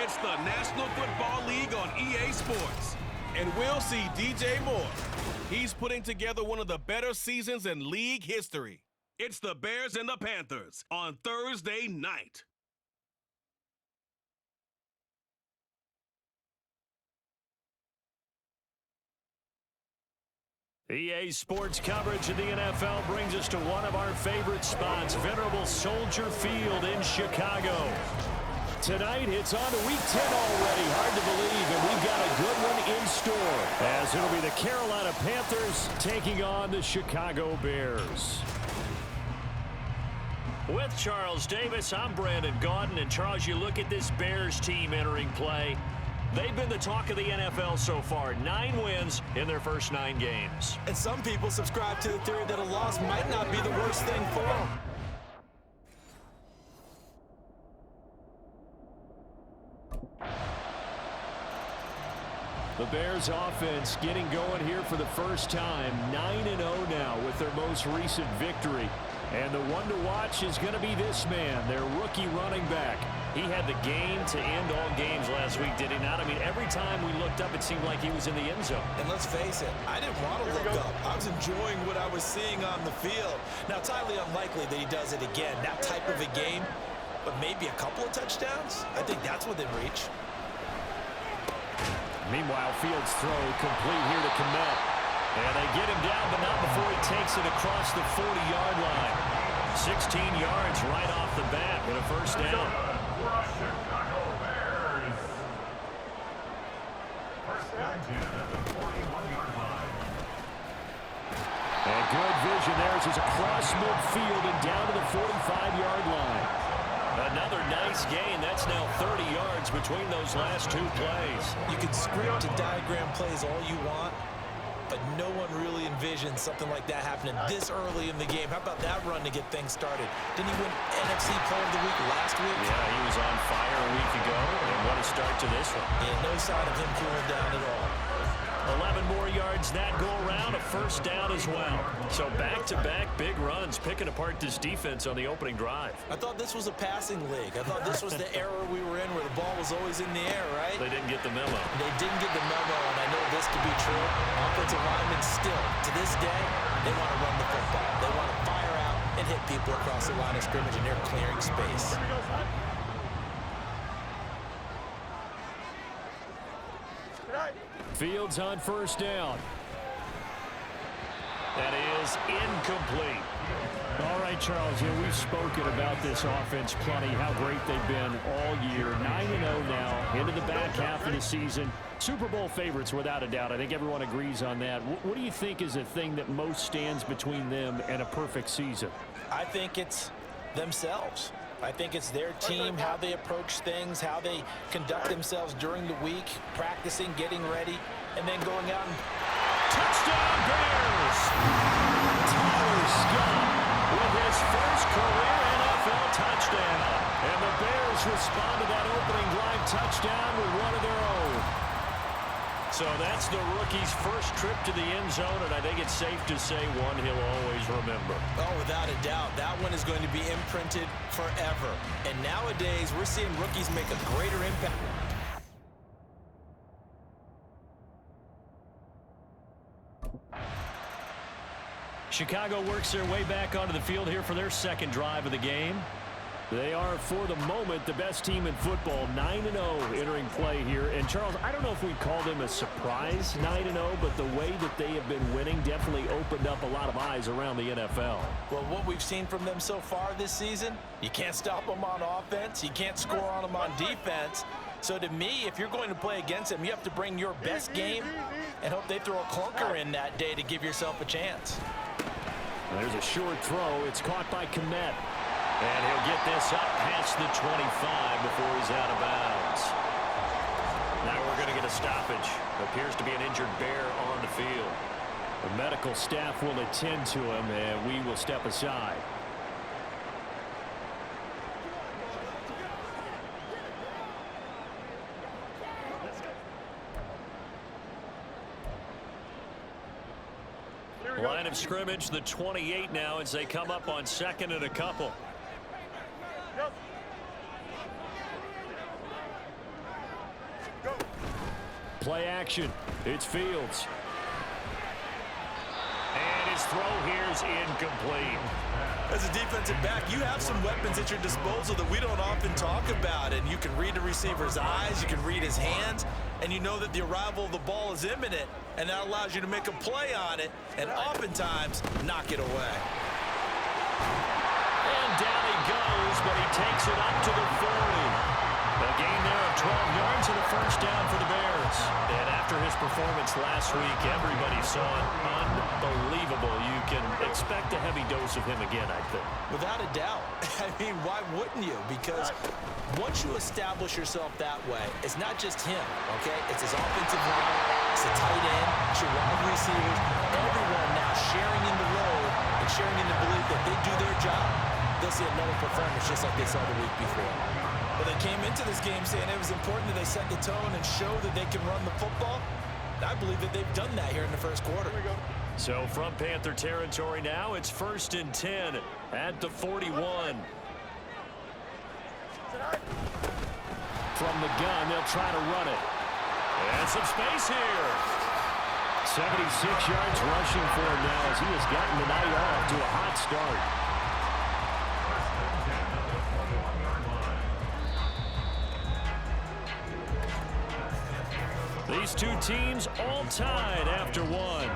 It's the National Football League on EA Sports. And we'll see DJ Moore. He's putting together one of the better seasons in league history. It's the Bears and the Panthers on Thursday night. EA Sports coverage of the NFL brings us to one of our favorite spots, venerable Soldier Field in Chicago. Tonight, it's on to Week 10 already. Hard to believe, and we've got a good one in store, as it'll be the Carolina Panthers taking on the Chicago Bears. With Charles Davis, I'm Brandon Gaudin, and Charles, you look at this Bears team entering play. They've been the talk of the NFL so far. 9 wins in their first 9 games. And some people subscribe to the theory that a loss might not be the worst thing for them. The Bears offense getting going here for the first time. 9-0 now with their most recent victory. And the one to watch is going to be this man, their rookie running back. He had the game to end all games last week, did he not? I mean, every time we looked up, it seemed like he was in the end zone. And let's face it, I didn't want to look up. I was enjoying what I was seeing on the field. Now, it's highly unlikely that he does it again, that type of a game, but maybe a couple of touchdowns? I think that's within reach. Meanwhile, Fields' throw complete here to Komet. And they get him down, but not before he takes it across the 40-yard line. 16 yards right off the bat with a first down. Chicago Bears. First down to the 41-yard line. And good vision there as he's across midfield and down to the 45-yard line. Another nice gain. That's now 30 yards between those last 2 plays. You can script and diagram plays all you want, but no one really envisioned something like that happening this early in the game. How about that run to get things started? Didn't he win NFC Player of the Week last week? Yeah, he was on fire a week ago, and what a start to this one. Yeah, no sign of him cooling down at all. 11 more yards that go around, a first down as well. So back-to-back big runs, picking apart this defense on the opening drive. I thought this was a passing league. I thought this was the era we were in where the ball was always in the air, right? They didn't get the memo. They didn't get the memo, and I know this to be true. Offensive linemen still, to this day, they want to run the football. They want to fire out and hit people across the line of scrimmage, and they're clearing space. Fields on first down. That is incomplete. All right, Charles, we've spoken about this offense plenty, how great they've been all year. 9-0 now, into the back half of the season. Super Bowl favorites, without a doubt. I think everyone agrees on that. What do you think is the thing that most stands between them and a perfect season? I think it's themselves. I think it's their team, how they approach things, how they conduct themselves during the week, practicing, getting ready, and then going out and touchdown Bears! Tyler Scott with his first career NFL touchdown. And the Bears respond to that opening drive touchdown with one of their own. So that's the rookie's first trip to the end zone, and I think it's safe to say one he'll always remember. Oh, without a doubt. That one is going to be imprinted forever. And nowadays, we're seeing rookies make a greater impact. Chicago works their way back onto the field here for their second drive of the game. They are, for the moment, the best team in football, 9-0 entering play here. And, Charles, I don't know if we'd call them a surprise 9-0, but the way that they have been winning definitely opened up a lot of eyes around the NFL. Well, what we've seen from them so far this season, you can't stop them on offense. You can't score on them on defense. So, to me, if you're going to play against them, you have to bring your best game and hope they throw a clunker in that day to give yourself a chance. There's a short throw. It's caught by Komet. And he'll get this up past the 25 before he's out of bounds. Now we're going to get a stoppage. Appears to be an injured Bear on the field. The medical staff will attend to him, and we will step aside. Line of scrimmage, the 28 now, as they come up on second and a couple. Play action. It's Fields. And his throw here is incomplete. As a defensive back, you have some weapons at your disposal that we don't often talk about. And you can read the receiver's eyes, you can read his hands, and you know that the arrival of the ball is imminent, and that allows you to make a play on it and oftentimes knock it away. And down he goes, but he takes it up to the 40. A gain there of 12 yards and a first down for the Bears. And after his performance last week, everybody saw it unbelievable. You can expect a heavy dose of him again, I think. Without a doubt. I mean, why wouldn't you? Because once you establish yourself that way, it's not just him, okay? It's his offensive line, it's the tight end, it's your wide receivers, everyone now sharing in the load and sharing in the belief that they do their job. They'll see another performance just like they saw the week before. Well, they came into this game saying it was important that they set the tone and show that they can run the football. I believe that they've done that here in the first quarter. So from Panther territory now, it's 1st and 10 at the 41. From the gun, they'll try to run it. And some space here. 76 yards rushing for him now as he has gotten the night off to a hot start. These two teams all tied after one.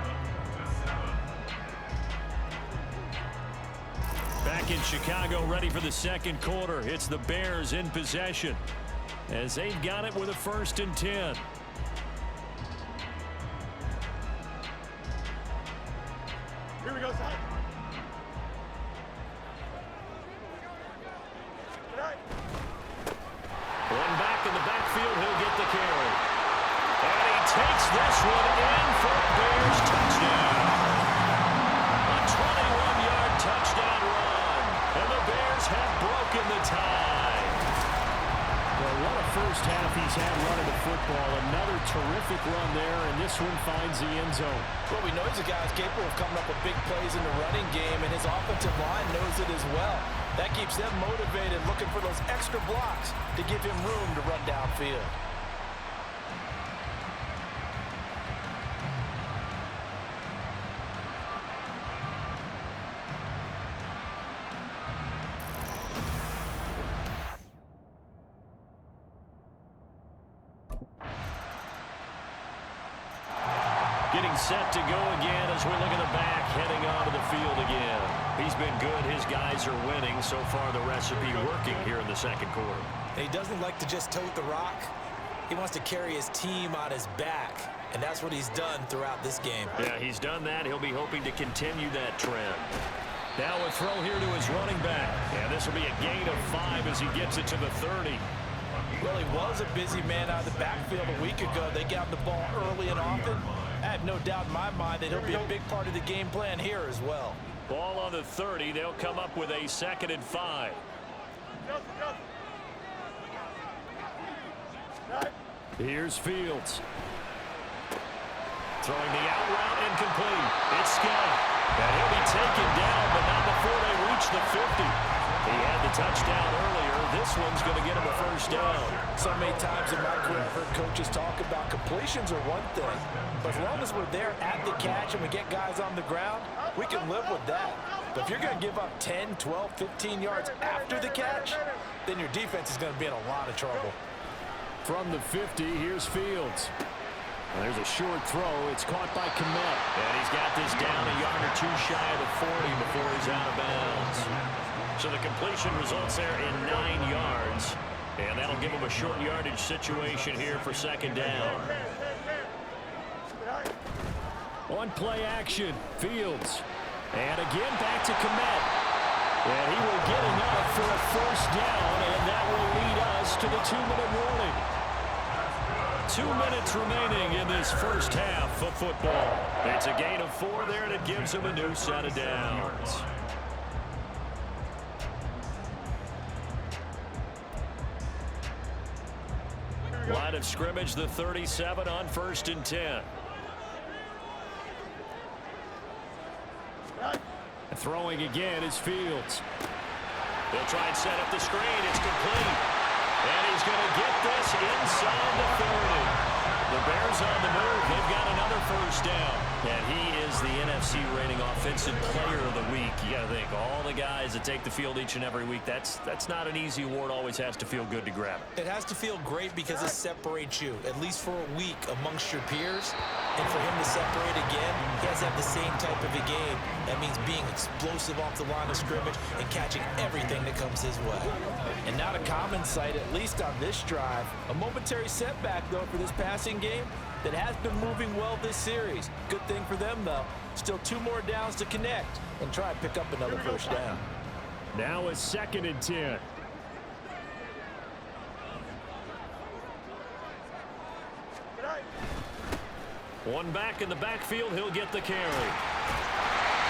Back in Chicago, ready for the second quarter. It's the Bears in possession as they've got it with a 1st and 10. Here we go, son. One back in the backfield, he'll get the carry. And he takes this one in for a Bears touchdown. A 21-yard touchdown run. And the Bears have broken the tie. Well, what a first half he's had running the football. Another terrific run there, and this one finds the end zone. Well, we know he's a guy who's capable of coming up with big plays in the running game, and his offensive line knows it as well. That keeps them motivated, looking for those extra blocks to give him room to run downfield. Getting set to go again as we look at the back, heading onto the field again. He's been good. His guys are winning. So far, the recipe working here in the second quarter. And he doesn't like to just tote the rock. He wants to carry his team on his back, and that's what he's done throughout this game. Yeah, he's done that. He'll be hoping to continue that trend. Now a throw here to his running back. And this will be a gain of 5 as he gets it to the 30. Well, he was a busy man out of the backfield a week ago. They got the ball early and often. I have no doubt in my mind that he'll be a big part of the game plan here as well. Ball on the 30. They'll come up with a 2nd and 5. Here's Fields. Throwing the out route incomplete. It's Scott. And he'll be taken down, but not before they reach the 50. He had the touchdown earlier. This one's going to get him a first down. So many times in my career, I've heard coaches talk about completions are one thing, but as long as we're there at the catch and we get guys on the ground, we can live with that. But if you're going to give up 10, 12, 15 yards after the catch, then your defense is going to be in a lot of trouble. From the 50, here's Fields. There's a short throw. It's caught by Kmet. And he's got this down a yard or two shy of the 40 before he's out of bounds. So the completion results there in 9 yards. And that'll give him a short yardage situation here for 2nd down. On play action, Fields. And again back to Kmet. And he will get enough for a first down, and that will lead us to the 2-minute warning. 2 minutes remaining in this first half of football. It's a gain of 4 there, and it gives him a new set of downs. Line of scrimmage, the 37 on 1st and 10. Throwing again is Fields. They'll try and set up the screen. It's complete. And he's going to get this inside the 30. The Bears on the move. They've got another first down. And he is the NFC rating offensive player of the week. You got to think, all the guys that take the field each and every week, that's not an easy award. Always has to feel good to grab it. It has to feel great because it separates you, at least for a week, amongst your peers. And for him to separate again, he has to have the same type of a game. That means being explosive off the line of scrimmage and catching everything that comes his way. And not a common sight, at least on this drive. A momentary setback, though, for this passing game that has been moving well this series. Good thing for them, though. Still 2 more downs to connect and try and pick up another first down. Now a 2nd and 10. One back in the backfield, he'll get the carry.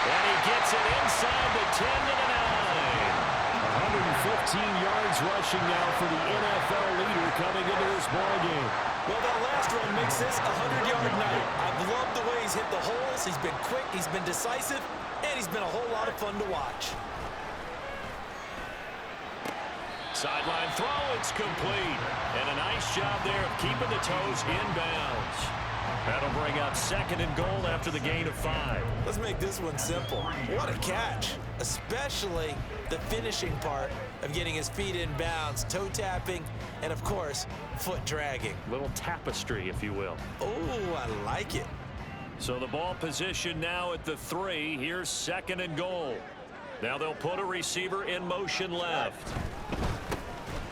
And he gets it inside the 10 to the 9. 115 yards rushing now for the NFL leader coming into this ball game. Well, that last run makes this a 100-yard night. I've loved the way he's hit the holes. He's been quick, he's been decisive, and he's been a whole lot of fun to watch. Sideline throw, it's complete. And a nice job there of keeping the toes in bounds. That'll bring up 2nd and goal after the gain of 5. Let's make this one simple. What a catch, especially the finishing part of getting his feet in bounds, toe tapping, and of course, foot dragging. Little tapestry, if you will. Oh, I like it. So the ball position now at the 3. Here's 2nd and goal. Now they'll put a receiver in motion left.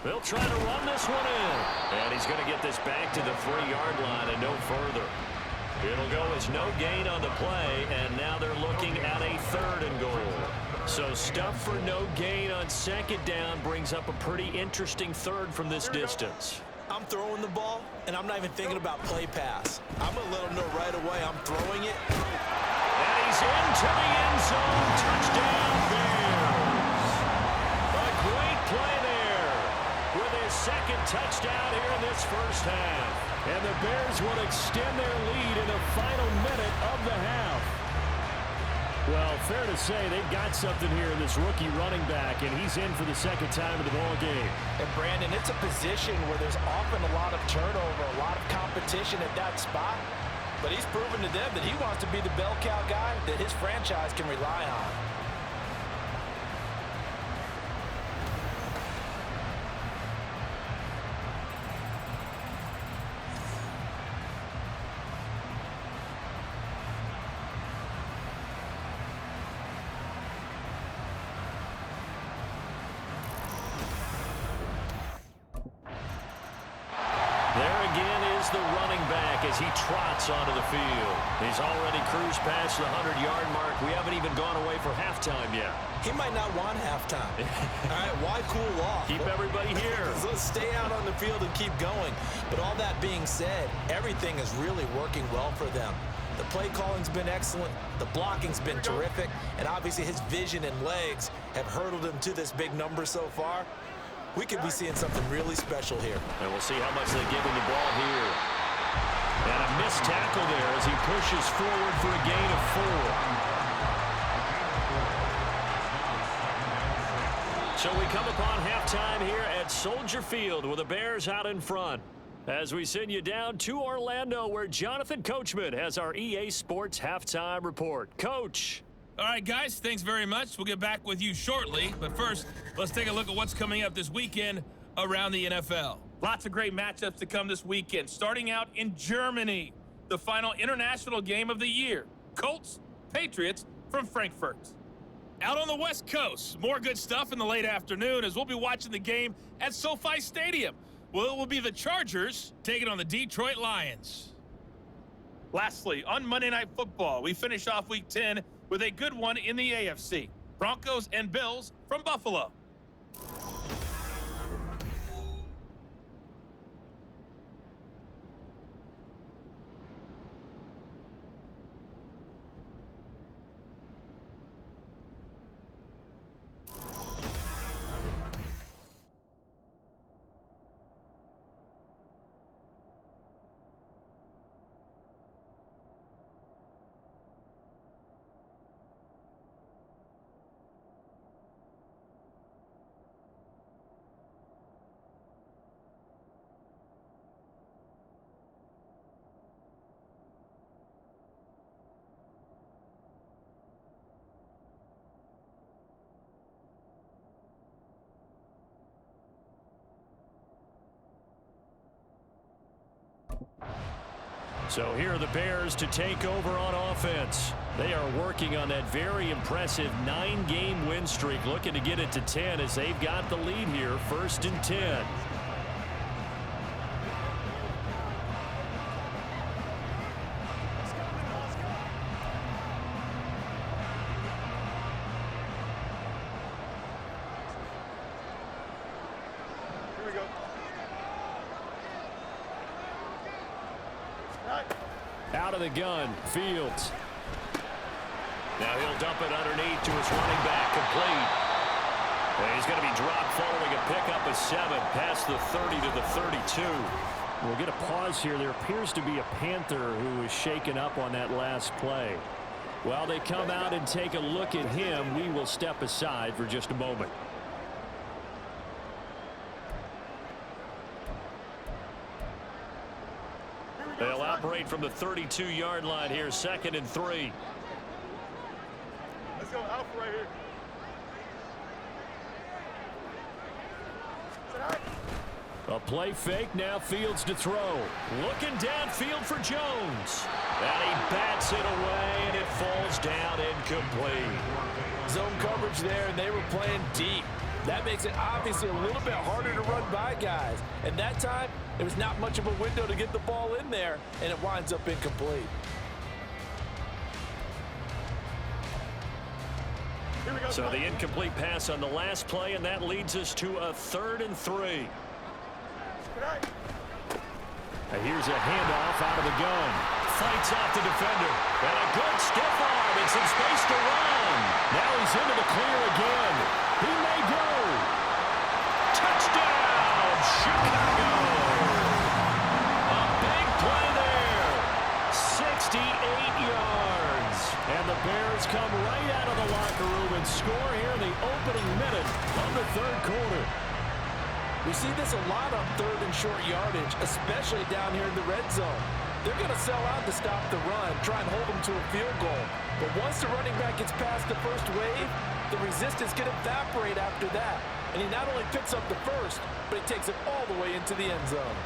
They'll try to run this one in. And he's going to get this back to the 3-yard line and no further. It'll go as no gain on the play, and now they're looking at a 3rd and goal. So stuff for no gain on 2nd down brings up a pretty interesting 3rd from this distance. I'm throwing the ball, and I'm not even thinking about play pass. I'm going to let him know right away I'm throwing it. And he's into the end zone. Touchdown, Bears. A great play there with his 2nd touchdown here in this first half. And the Bears will extend their lead in the final minute of the half. Well, fair to say they've got something here in this rookie running back, and he's in for the 2nd time in the ball game. And Brandon, it's a position where there's often a lot of turnover, a lot of competition at that spot. But he's proven to them that he wants to be the bell cow guy that his franchise can rely on. The running back as he trots onto the field. He's already cruised past the 100-yard mark. We haven't even gone away for halftime yet. He might not want halftime. All right, why cool off? Keep everybody here. Let's stay out on the field and keep going. But all that being said, everything is really working well for them. The play calling's been excellent, the blocking's been terrific, and obviously his vision and legs have hurdled him to this big number so far. We could be seeing something really special here. And we'll see how much they give him the ball here. And a missed tackle there as he pushes forward for a gain of 4. So we come upon halftime here at Soldier Field with the Bears out in front. As we send you down to Orlando, where Jonathan Coachman has our EA Sports halftime report. Coach. All right, guys, thanks very much. We'll get back with you shortly. But first, let's take a look at what's coming up this weekend around the NFL. Lots of great matchups to come this weekend. Starting out in Germany, the final international game of the year. Colts, Patriots from Frankfurt. Out on the West Coast, more good stuff in the late afternoon as we'll be watching the game at SoFi Stadium. Well, it will be the Chargers taking on the Detroit Lions. Lastly, on Monday Night Football, we finish off Week 10 with a good one in the AFC. Broncos and Bills from Buffalo. So here are the Bears to take over on offense. They are working on that very impressive 9-game win streak, looking to get it to 10 as they've got the lead here, 1st and 10. Out of the gun, Fields. Now he'll dump it underneath to his running back, complete. And he's going to be dropped following a pickup of 7 past the 30 to the 32. We'll get a pause here. There appears to be a Panther who was shaken up on that last play. While they come out and take a look at him, we will step aside for just a moment. They'll operate from the 32-yard line here, 2nd and 3. Let's go Alpha right here. A play fake, now Fields to throw. Looking downfield for Jones. And he bats it away, and it falls down incomplete. Zone coverage there, and they were playing deep. That makes it obviously a little bit harder to run by guys. And that time, there was not much of a window to get the ball in there, and it winds up incomplete. So the incomplete pass on the last play, and that leads us to a 3rd and 3. And here's a handoff out of the gun. Fights off the defender. And a good stiff arm and some space to run. Now he's into the clear again. He may go. Touchdown, Chicago. A big play there. 68 yards. And the Bears come right out of the locker room and score here in the opening minute of the 3rd quarter. We see this a lot on 3rd and short yardage, especially down here in the red zone. They're going to sell out to stop the run, try and hold them to a field goal. But once the running back gets past the first wave, the resistance can evaporate after that. And he not only picks up the first, but he takes it all the way into the end zone.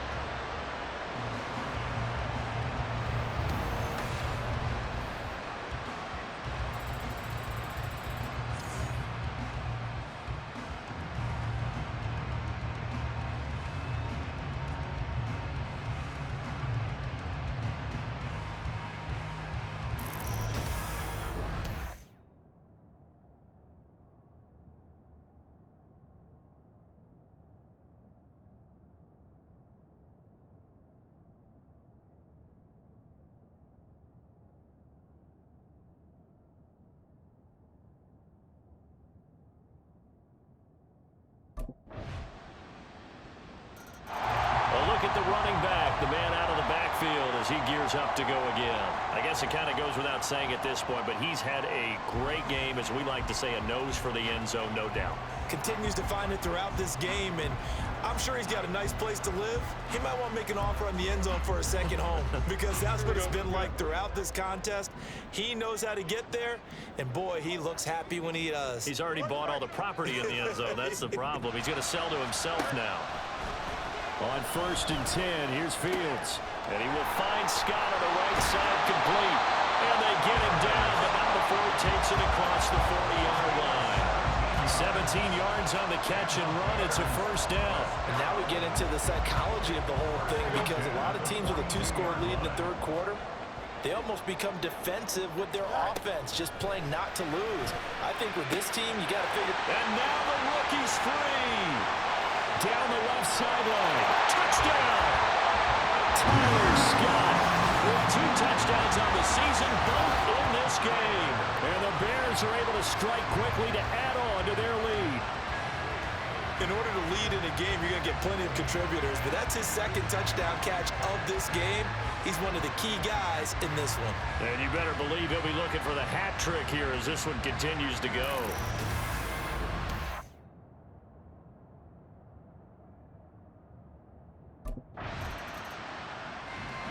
At the running back, the man out of the backfield as he gears up to go again. I guess it kind of goes without saying at this point, but he's had a great game, as we like to say, a nose for the end zone, no doubt. Continues to find it throughout this game, and I'm sure he's got a nice place to live. He might want to make an offer on the end zone for a second home because that's what it's been like throughout this contest. He knows how to get there, and boy, he looks happy when he does. He's already bought all the property in the end zone. That's the problem. He's going to sell to himself now. On 1st and 10, here's Fields. And he will find Scott on the right side, complete. And they get him down, but not before he takes it across the 40-yard line. 17 yards on the catch and run. It's a 1st down. And now we get into the psychology of the whole thing because a lot of teams with a 2-score lead in the 3rd quarter, they almost become defensive with their offense, just playing not to lose. I think with this team, you got to figure. And now the rookie's free. Down the left sideline. Touchdown! Tyler Scott with 2 touchdowns on the season, both in this game. And the Bears are able to strike quickly to add on to their lead. In order to lead in a game, you're going to get plenty of contributors, but that's his 2nd touchdown catch of this game. He's one of the key guys in this one. And you better believe he'll be looking for the hat trick here as this one continues to go.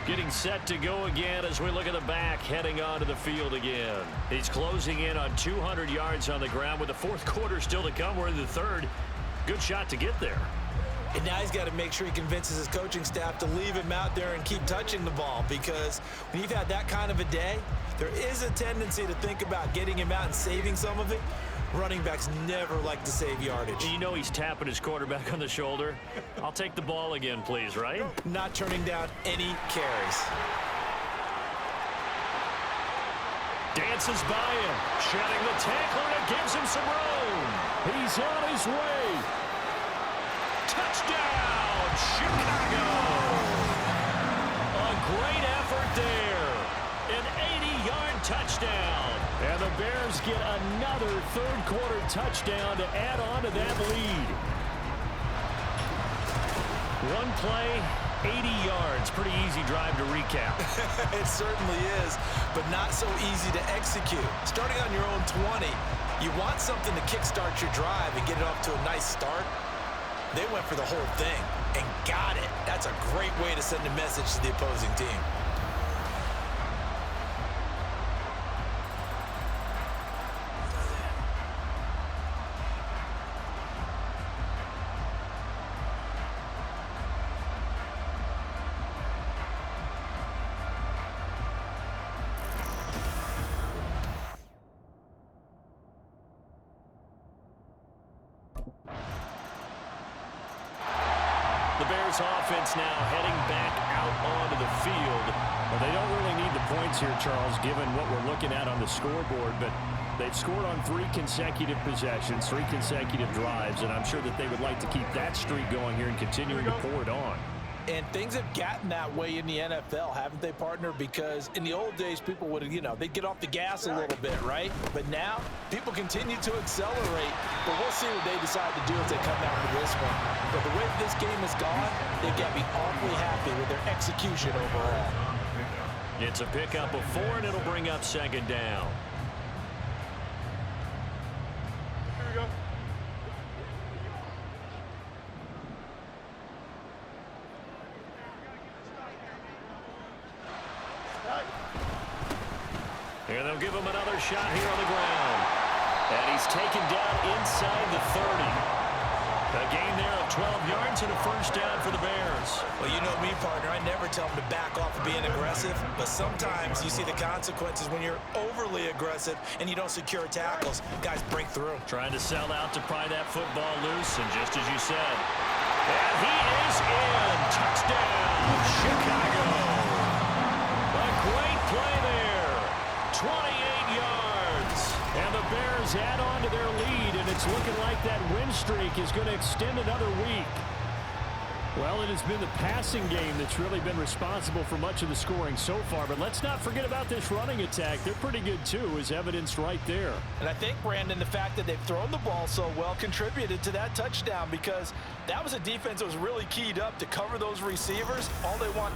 Getting set to go again as we look at the back, heading onto the field again. He's closing in on 200 yards on the ground with the 4th quarter still to come. We're in the 3rd. Good shot to get there. And now he's got to make sure he convinces his coaching staff to leave him out there and keep touching the ball, because when you've had that kind of a day, there is a tendency to think about getting him out and saving some of it. Running backs never like to save yardage. You know he's tapping his quarterback on the shoulder. I'll take the ball again, please, right? Not turning down any carries. Dances by him, shedding the tackler, and it gives him some room. He's on his way. Touchdown, Chicago! A great effort there. An 80-yard touchdown. And the Bears get another third-quarter touchdown to add on to that lead. One play, 80 yards. Pretty easy drive to recap. It certainly is, but not so easy to execute. Starting on your own 20, you want something to kickstart your drive and get it off to a nice start. They went for the whole thing and got it. That's a great way to send a message to the opposing team. The Bears offense now heading back out onto the field. Well, they don't really need the points here, Charles, given what we're looking at on the scoreboard, but they've scored on 3 consecutive possessions, 3 consecutive drives, and I'm sure that they would like to keep that streak going here and continuing to pour it on. And things have gotten that way in the NFL, haven't they, partner? Because in the old days, people would, they'd get off the gas a little bit, right? But now, people continue to accelerate. But we'll see what they decide to do as they come out of this one. But the way this game has gone, they've got to be awfully happy with their execution overall. It's a pickup of 4, and it'll bring up second down. Here we go. And they'll give him another shot here on the ground. And he's taken down inside the 30. A gain there of 12 yards and a first down for the Bears. Well, you know me, partner. I never tell them to back off of being aggressive. But sometimes you see the consequences when you're overly aggressive and you don't secure tackles. Guys break through. Trying to sell out to pry that football loose. And just as you said, and he is in. Touchdown, Chicago. A great play there. 28 yards. And the Bears add on to their lead, and it's looking like that win streak is going to extend another week. Well, it has been the passing game that's really been responsible for much of the scoring so far, but let's not forget about this running attack. They're pretty good, too, as evidenced right there. And I think, Brandon, the fact that they've thrown the ball so well contributed to that touchdown, because that was a defense that was really keyed up to cover those receivers. All they want...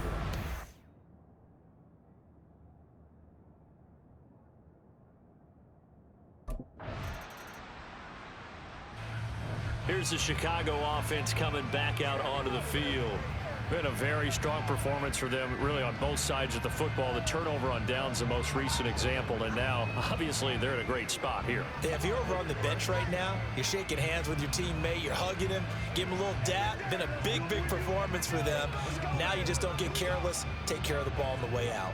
Here's the Chicago offense coming back out onto the field. Been a very strong performance for them, really, on both sides of the football. The turnover on downs, the most recent example, and now, obviously, they're in a great spot here. Yeah, if you're over on the bench right now, you're shaking hands with your teammate, you're hugging him, give him a little dap. Been a big, big performance for them. Now you just don't get careless. Take care of the ball on the way out.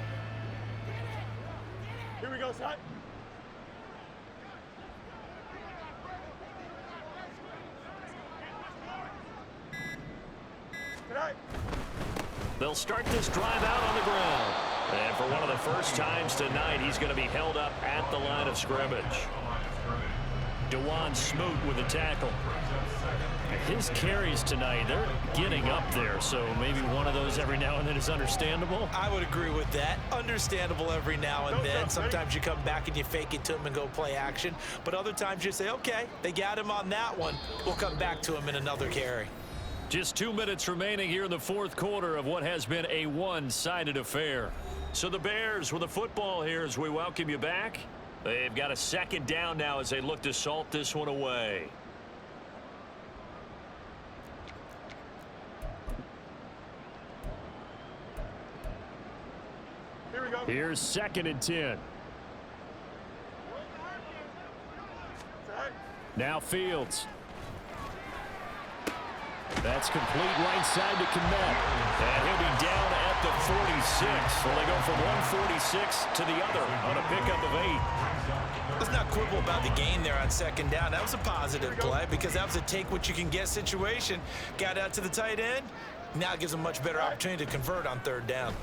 Here we go, son. They'll start this drive out on the ground. And for one of the first times tonight, he's going to be held up at the line of scrimmage. DeJuan Smoot with a tackle. His carries tonight, they're getting up there, so maybe one of those every now and then is understandable. I would agree with that. Understandable every now and then. Sometimes you come back and you fake it to him and go play action. But other times you say, okay, they got him on that one. We'll come back to him in another carry. Just 2 minutes remaining here in the fourth quarter of what has been a one-sided affair. So the Bears with the football here as we welcome you back. They've got a second down now as they look to salt this one away. Here we go. Here's 2nd and 10. Now Fields. That's complete right side to Komet. And he'll be down at the 46. So they go from 146 to the other on a pickup of 8. Let's not quibble about the gain there on second down. That was a positive play because that was a take-what-you-can-get situation. Got out to the tight end. Now it gives him a much better opportunity to convert on third down.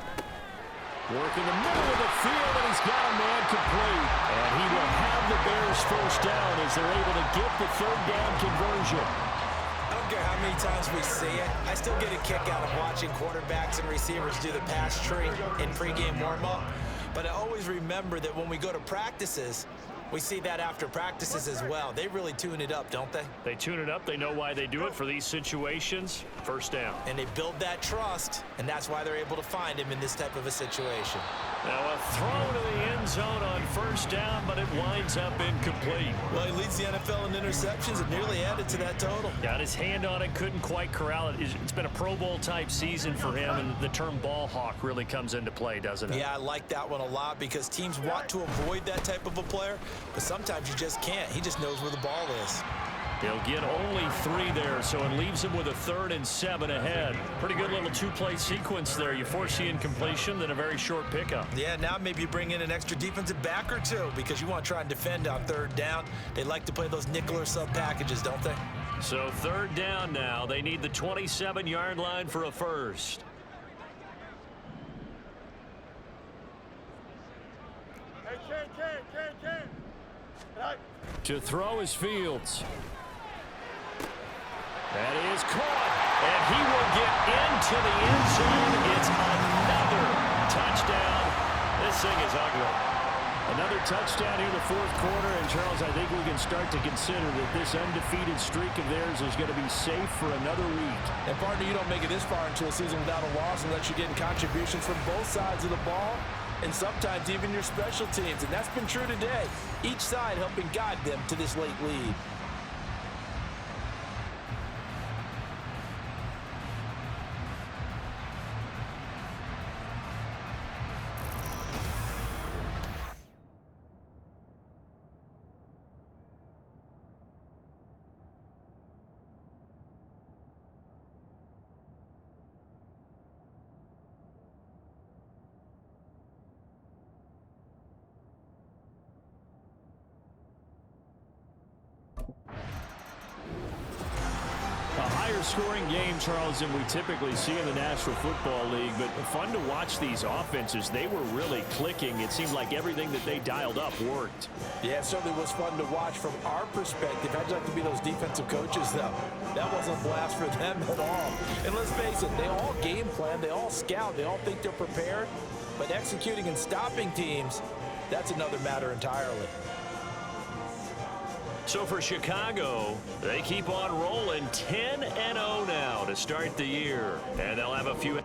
Working the middle of the field, and he's got a man complete. And he will have the Bears first down as they're able to get the third down conversion. I don't care how many times we see it. I still get a kick out of watching quarterbacks and receivers do the pass tree in pregame warm-up. But I always remember that when we go to practices, we see that after practices as well. They really tune it up, don't they? They tune it up. They know why they do it for these situations. First down. And they build that trust, and that's why they're able to find him in this type of a situation. Now a throw to the end zone on first down, but it winds up incomplete. Well, he leads the NFL in interceptions and nearly added to that total. Got his hand on it, couldn't quite corral it. It's been a Pro Bowl type season for him, and the term ball hawk really comes into play, doesn't it? Yeah, I like that one a lot because teams want to avoid that type of a player, but sometimes you just can't. He just knows where the ball is. They'll get only 3 there, so it leaves them with a 3rd and 7 ahead. Pretty good little 2-play sequence there. You force the incompletion, then a very short pickup. Yeah, now maybe you bring in an extra defensive back or 2 because you want to try and defend on third down. They like to play those nickel or sub packages, don't they? So third down now. They need the 27-yard line for a first. Hey, Ken. Right. To throw is Fields. That is caught, and he will get into the end zone. It's another touchdown. This thing is ugly. Another touchdown here in the fourth quarter, and Charles, I think we can start to consider that this undefeated streak of theirs is going to be safe for another week. And partner, you don't make it this far into a season without a loss unless you're getting contributions from both sides of the ball, and sometimes even your special teams, and that's been true today. Each side helping guide them to this late lead. Scoring game, Charles, than we typically see in the National Football League, but fun to watch these offenses. They were really clicking. It seemed like everything that they dialed up worked. Yeah, it certainly was fun to watch from our perspective. How'd you like to be those defensive coaches, though? That wasn't a blast for them at all. And let's face it, they all game plan, they all scout, they all think they're prepared, but executing and stopping teams, that's another matter entirely. So for Chicago, they keep on rolling 10-0 now to start the year. And they'll have a few